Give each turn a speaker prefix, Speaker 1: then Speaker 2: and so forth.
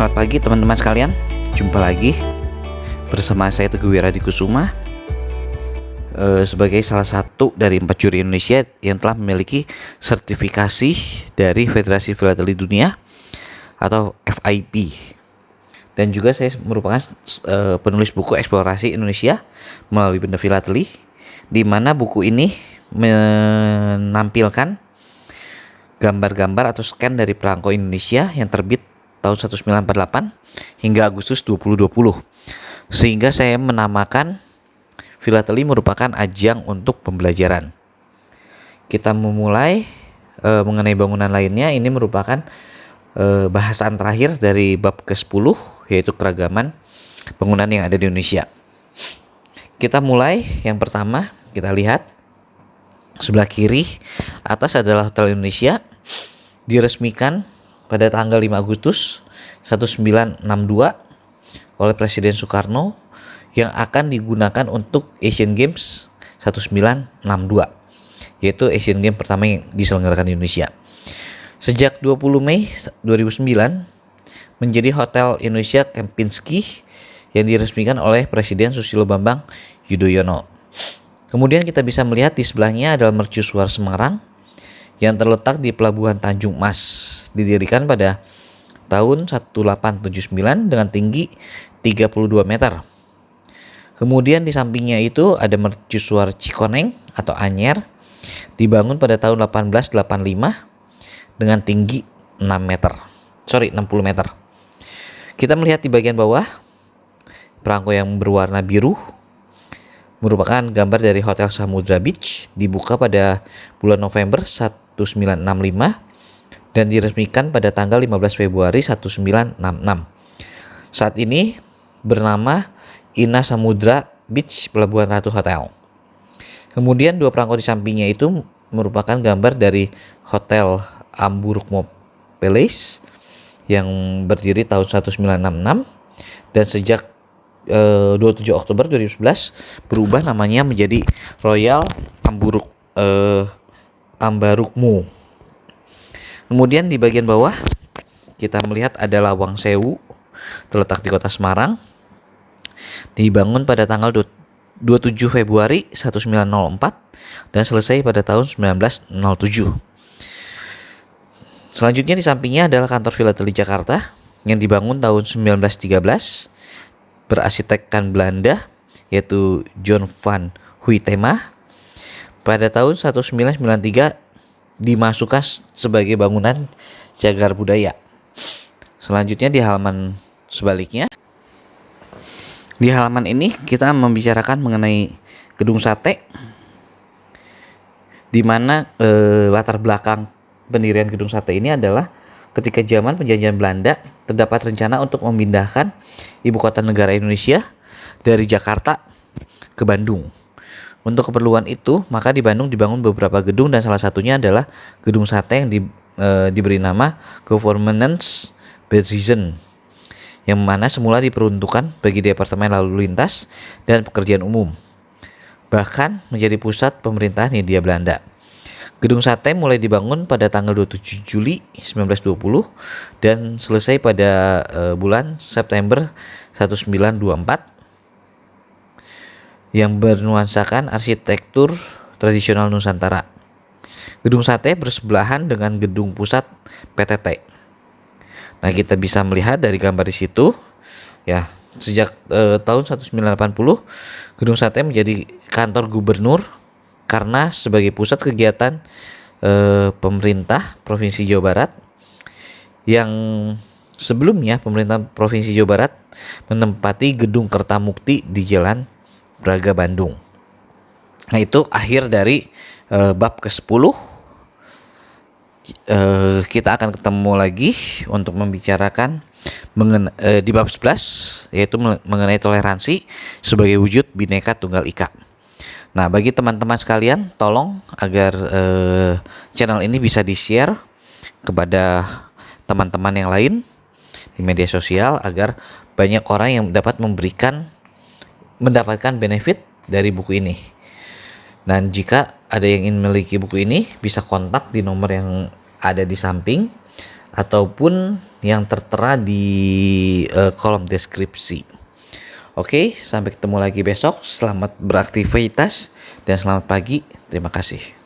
Speaker 1: Selamat pagi teman-teman sekalian. Jumpa lagi bersama saya Teguh Wiradikusuma sebagai salah satu dari 4 juri Indonesia yang telah memiliki sertifikasi dari Federasi Filateli Dunia atau FIP. Dan juga saya merupakan penulis buku Eksplorasi Indonesia melalui Benda Filateli, di mana buku ini menampilkan gambar-gambar atau scan dari perangko Indonesia yang terbit tahun 1948 hingga Agustus 2020. Sehingga saya menamakan filateli merupakan ajang untuk pembelajaran. Kita memulai mengenai bangunan lainnya. Ini merupakan bahasan terakhir dari bab ke-10, yaitu keragaman bangunan yang ada di Indonesia. Kita mulai yang pertama, kita lihat sebelah kiri atas adalah Hotel Indonesia, diresmikan pada tanggal 5 Agustus 1962 oleh Presiden Soekarno yang akan digunakan untuk Asian Games 1962, yaitu Asian Games pertama yang diselenggarakan di Indonesia. Sejak 20 Mei 2009 menjadi Hotel Indonesia Kempinski yang diresmikan oleh Presiden Susilo Bambang Yudhoyono. Kemudian kita bisa melihat di sebelahnya adalah Mercusuar Semarang yang terletak di Pelabuhan Tanjung Mas, didirikan pada tahun 1879 dengan tinggi 32 meter. Kemudian di sampingnya itu ada Mercusuar Cikoneng atau Anyer, dibangun pada tahun 1885 dengan tinggi 60 meter. Kita melihat di bagian bawah, perangko yang berwarna biru merupakan gambar dari Hotel Samudra Beach, dibuka pada bulan November 1965 dan diresmikan pada tanggal 15 Februari 1966. Saat ini bernama Ina Samudra Beach Pelabuhan Ratu Hotel. Kemudian dua perangko di sampingnya itu merupakan gambar dari Hotel Amburukmo Palace yang berdiri tahun 1966 dan sejak 27 Oktober 2011 berubah namanya menjadi Royal Ambarukmo. Kemudian di bagian bawah kita melihat ada Lawang Sewu, terletak di Kota Semarang, dibangun pada tanggal 27 Februari 1904 dan selesai pada tahun 1907. Selanjutnya di sampingnya adalah Kantor Filateli Jakarta yang dibangun tahun 1913, berarsitekkan Belanda yaitu John van Huytema. Pada tahun 1993 dimasukkan sebagai bangunan cagar budaya. Selanjutnya di halaman sebaliknya, di halaman ini kita membicarakan mengenai Gedung Sate, di mana latar belakang pendirian Gedung Sate ini adalah ketika zaman penjajahan Belanda terdapat rencana untuk memindahkan ibu kota negara Indonesia dari Jakarta ke Bandung. Untuk keperluan itu, maka di Bandung dibangun beberapa gedung dan salah satunya adalah Gedung Sate yang diberi nama Governance Prison, yang mana semula diperuntukkan bagi Departemen Lalu Lintas dan Pekerjaan Umum, bahkan menjadi pusat pemerintahan Hindia Belanda. Gedung Sate mulai dibangun pada tanggal 27 Juli 1920 dan selesai pada bulan September 1924 yang bernuansakan arsitektur tradisional Nusantara. Gedung Sate bersebelahan dengan gedung pusat PTT. Nah, kita bisa melihat dari gambar di situ ya, sejak tahun 1980 Gedung Sate menjadi kantor gubernur karena sebagai pusat kegiatan pemerintah Provinsi Jawa Barat, yang sebelumnya pemerintah Provinsi Jawa Barat menempati Gedung Kertamukti di Jalan Braga Bandung. Nah, itu akhir dari bab ke-10. Kita akan ketemu lagi untuk membicarakan di bab 11, yaitu mengenai toleransi sebagai wujud Bhinneka Tunggal Ika. Nah, bagi teman-teman sekalian, tolong agar channel ini bisa di-share kepada teman-teman yang lain di media sosial agar banyak orang yang dapat mendapatkan benefit dari buku ini. Dan jika ada yang ingin memiliki buku ini, bisa kontak di nomor yang ada di samping ataupun yang tertera di kolom deskripsi. Oke, sampai ketemu lagi besok. Selamat beraktivitas dan selamat pagi. Terima kasih.